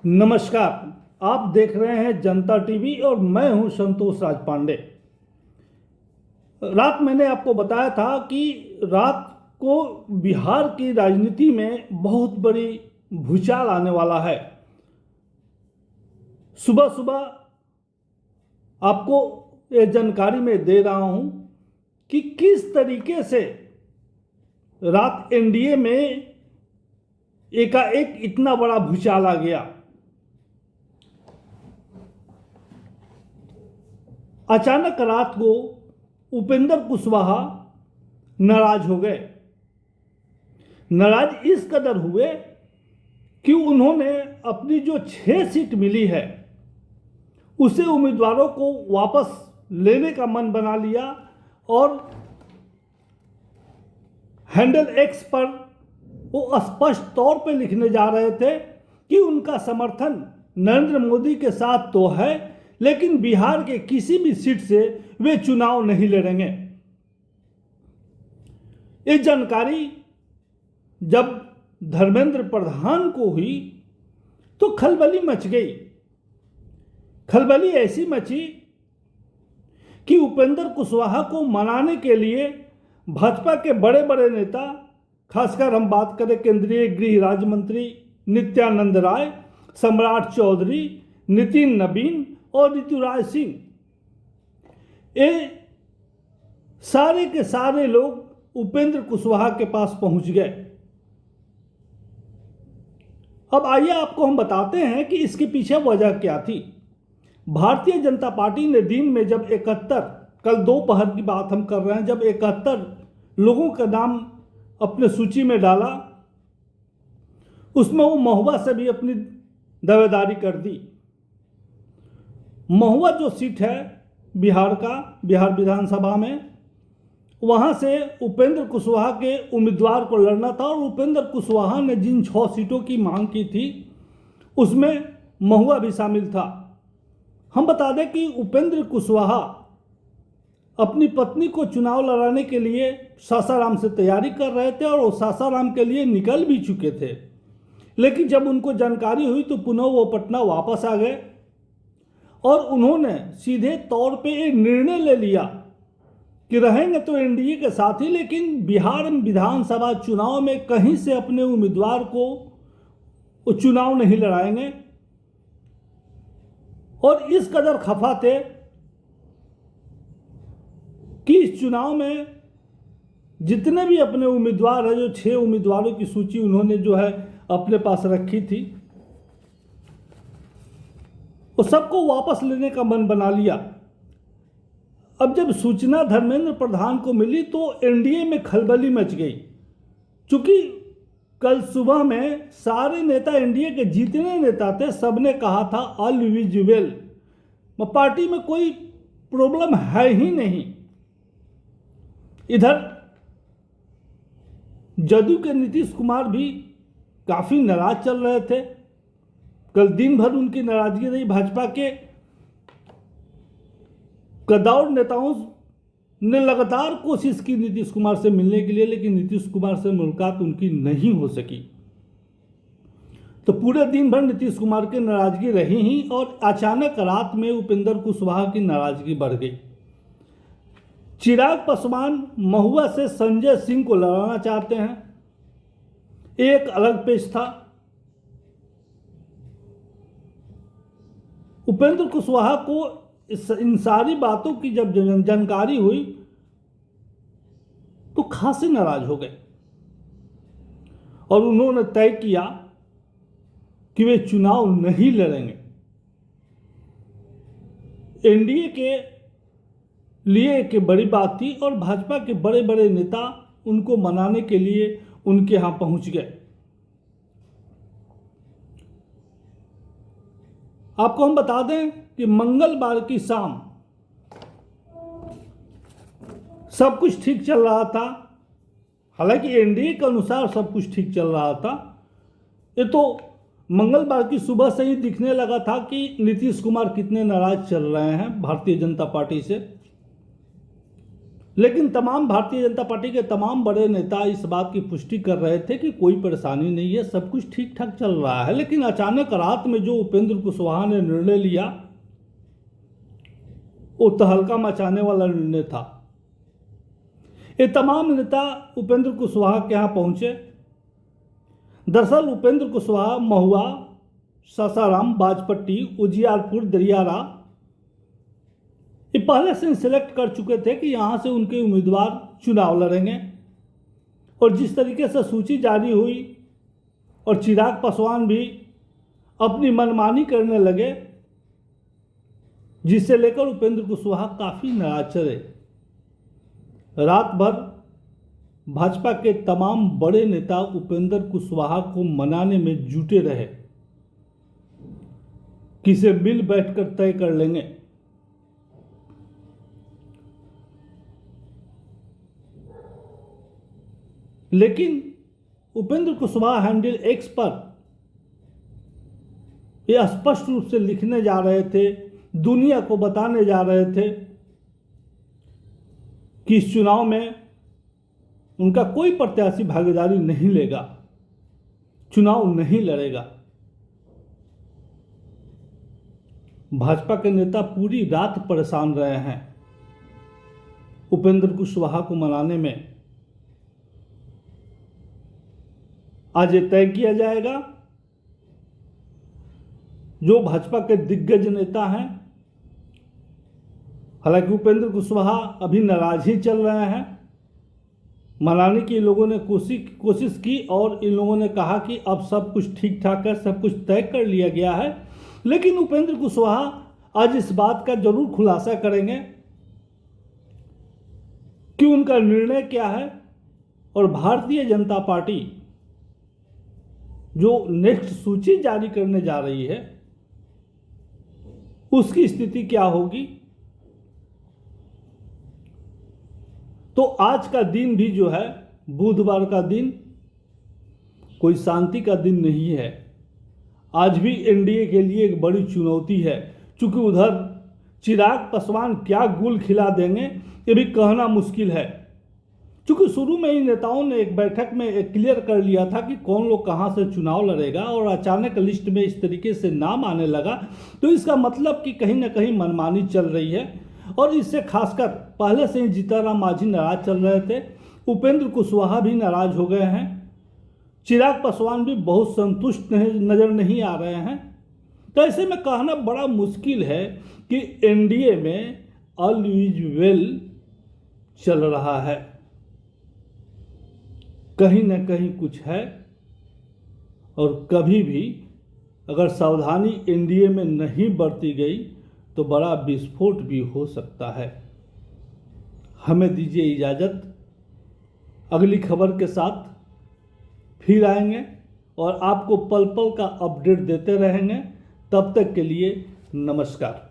नमस्कार। आप देख रहे हैं जनता टीवी और मैं हूं संतोष राज पांडे। रात मैंने आपको बताया था कि रात को बिहार की राजनीति में बहुत बड़ी भूचाल आने वाला है। सुबह सुबह आपको ये जानकारी मैं दे रहा हूं कि किस तरीके से रात एनडीए में एकाएक इतना बड़ा भूचाल आ गया। अचानक रात को उपेंद्र कुशवाहा नाराज हो गए। नाराज इस कदर हुए कि उन्होंने अपनी जो 6 सीट मिली है उसे उम्मीदवारों को वापस लेने का मन बना लिया और हैंडल एक्स पर वो स्पष्ट तौर पे लिखने जा रहे थे कि उनका समर्थन नरेंद्र मोदी के साथ तो है, लेकिन बिहार के किसी भी सीट से वे चुनाव नहीं लड़ेंगे। ये जानकारी जब धर्मेंद्र प्रधान को हुई तो खलबली मच गई। खलबली ऐसी मची कि उपेंद्र कुशवाहा को मनाने के लिए भाजपा के बड़े बड़े नेता, खासकर हम बात करें केंद्रीय गृह राज्य मंत्री नित्यानंद राय, सम्राट चौधरी, नितिन नवीन और ऋतुराज सिंह, ये सारे के सारे लोग उपेंद्र कुशवाहा के पास पहुंच गए। अब आइए आपको हम बताते हैं कि इसके पीछे वजह क्या थी। भारतीय जनता पार्टी ने दिन में जब 71, कल दोपहर की बात हम कर रहे हैं, जब 71 लोगों का नाम अपने सूची में डाला, उसमें वो महुआ से भी अपनी दावेदारी कर दी। महुआ जो सीट है बिहार का, बिहार विधानसभा में, वहां से उपेंद्र कुशवाहा के उम्मीदवार को लड़ना था और उपेंद्र कुशवाहा ने जिन 6 सीटों की मांग की थी उसमें महुआ भी शामिल था। हम बता दें कि उपेंद्र कुशवाहा अपनी पत्नी को चुनाव लड़ाने के लिए सासाराम से तैयारी कर रहे थे और वो सासाराम के लिए निकल भी चुके थे, लेकिन जब उनको जानकारी हुई तो पुनः वो पटना वापस आ गए और उन्होंने सीधे तौर पे एक निर्णय ले लिया कि रहेंगे तो एनडीए के साथ ही, लेकिन बिहार विधानसभा चुनाव में कहीं से अपने उम्मीदवार को वो चुनाव नहीं लड़ाएंगे। और इस कदर खफा थे कि इस चुनाव में जितने भी अपने उम्मीदवार हैं, जो 6 उम्मीदवारों की सूची उन्होंने जो है अपने पास रखी थी, वो सबको वापस लेने का मन बना लिया। अब जब सूचना धर्मेंद्र प्रधान को मिली तो एनडीए में खलबली मच गई, क्योंकि कल सुबह में सारे नेता, एनडीए के जितने नेता थे, सबने कहा था ऑल इज वेल, पार्टी में कोई प्रॉब्लम है ही नहीं। इधर जदयू के नीतीश कुमार भी काफी नाराज चल रहे थे। कल दिन भर उनकी नाराजगी रही। भाजपा के कद्दावर नेताओं ने लगातार कोशिश की नीतीश कुमार से मिलने के लिए, लेकिन नीतीश कुमार से मुलाकात उनकी नहीं हो सकी। तो पूरे दिन भर नीतीश कुमार की नाराजगी रही ही और अचानक रात में उपेंद्र कुशवाहा की नाराजगी बढ़ गई। चिराग पासवान महुआ से संजय सिंह को लड़ाना चाहते हैं, एक अलग पेश था। उपेंद्र कुशवाहा को इन सारी बातों की जब जानकारी हुई तो खासे नाराज हो गए और उन्होंने तय किया कि वे चुनाव नहीं लड़ेंगे। एनडीए के लिए एक बड़ी बात थी और भाजपा के बड़े बड़े नेता उनको मनाने के लिए उनके यहां पहुंच गए। आपको हम बता दें कि मंगलवार की शाम सब कुछ ठीक चल रहा था। हालांकि एनडीए के अनुसार सब कुछ ठीक चल रहा था। ये तो मंगलवार की सुबह से ही दिखने लगा था कि नीतीश कुमार कितने नाराज चल रहे हैं भारतीय जनता पार्टी से। लेकिन तमाम भारतीय जनता पार्टी के तमाम बड़े नेता इस बात की पुष्टि कर रहे थे कि कोई परेशानी नहीं है, सब कुछ ठीक ठाक चल रहा है। लेकिन अचानक रात में जो उपेंद्र कुशवाहा ने निर्णय लिया वो तहलका मचाने वाला निर्णय था। ये तमाम नेता उपेंद्र कुशवाहा के यहाँ पहुंचे। दरअसल उपेंद्र कुशवाहा महुआ, सासाराम, बाजपट्टी, उजियारपुर, दरियारा ये पहले से सिलेक्ट कर चुके थे कि यहाँ से उनके उम्मीदवार चुनाव लड़ेंगे। और जिस तरीके से सूची जारी हुई और चिराग पासवान भी अपनी मनमानी करने लगे, जिसे लेकर उपेंद्र कुशवाहा काफ़ी नाराज चले। रात भर भाजपा के तमाम बड़े नेता उपेंद्र कुशवाहा को मनाने में जुटे रहे कि इसे मिल बैठकर तय कर लेंगे। लेकिन उपेंद्र कुशवाहा हैंडल एक्स पर यह स्पष्ट रूप से लिखने जा रहे थे, दुनिया को बताने जा रहे थे कि इस चुनाव में उनका कोई प्रत्याशी भागीदारी नहीं लेगा, चुनाव नहीं लड़ेगा। भाजपा के नेता पूरी रात परेशान रहे हैं उपेंद्र कुशवाहा को मनाने में। आज ये तय किया जाएगा, जो भाजपा के दिग्गज नेता हैं, हालांकि उपेंद्र कुशवाहा अभी नाराज ही चल रहे हैं, मनाने की इन लोगों ने कोशिश की और इन लोगों ने कहा कि अब सब कुछ ठीक ठाक है, सब कुछ तय कर लिया गया है। लेकिन उपेंद्र कुशवाहा आज इस बात का जरूर खुलासा करेंगे कि उनका निर्णय क्या है और भारतीय जनता पार्टी जो नेक्स्ट सूची जारी करने जा रही है उसकी स्थिति क्या होगी। तो आज का दिन भी जो है, बुधवार का दिन, कोई शांति का दिन नहीं है। आज भी एनडीए के लिए एक बड़ी चुनौती है, क्योंकि उधर चिराग पासवान क्या गुल खिला देंगे ये भी कहना मुश्किल है। क्योंकि शुरू में ही नेताओं ने एक बैठक में क्लियर कर लिया था कि कौन लोग कहां से चुनाव लड़ेगा, और अचानक लिस्ट में इस तरीके से नाम आने लगा तो इसका मतलब कि कहीं ना कहीं मनमानी चल रही है। और इससे खासकर पहले से ही जीतनराम मांझी नाराज चल रहे थे, उपेंद्र कुशवाहा भी नाराज हो गए हैं, चिराग पासवान भी बहुत संतुष्ट नजर नहीं आ रहे हैं। तो ऐसे में कहना बड़ा मुश्किल है कि एनडीए में ऑल इज वेल चल रहा है, कहीं ना कहीं कुछ है। और कभी भी अगर सावधानी एनडीए में नहीं बरती गई तो बड़ा विस्फोट भी हो सकता है। हमें दीजिए इजाज़त, अगली खबर के साथ फिर आएंगे और आपको पल पल का अपडेट देते रहेंगे। तब तक के लिए नमस्कार।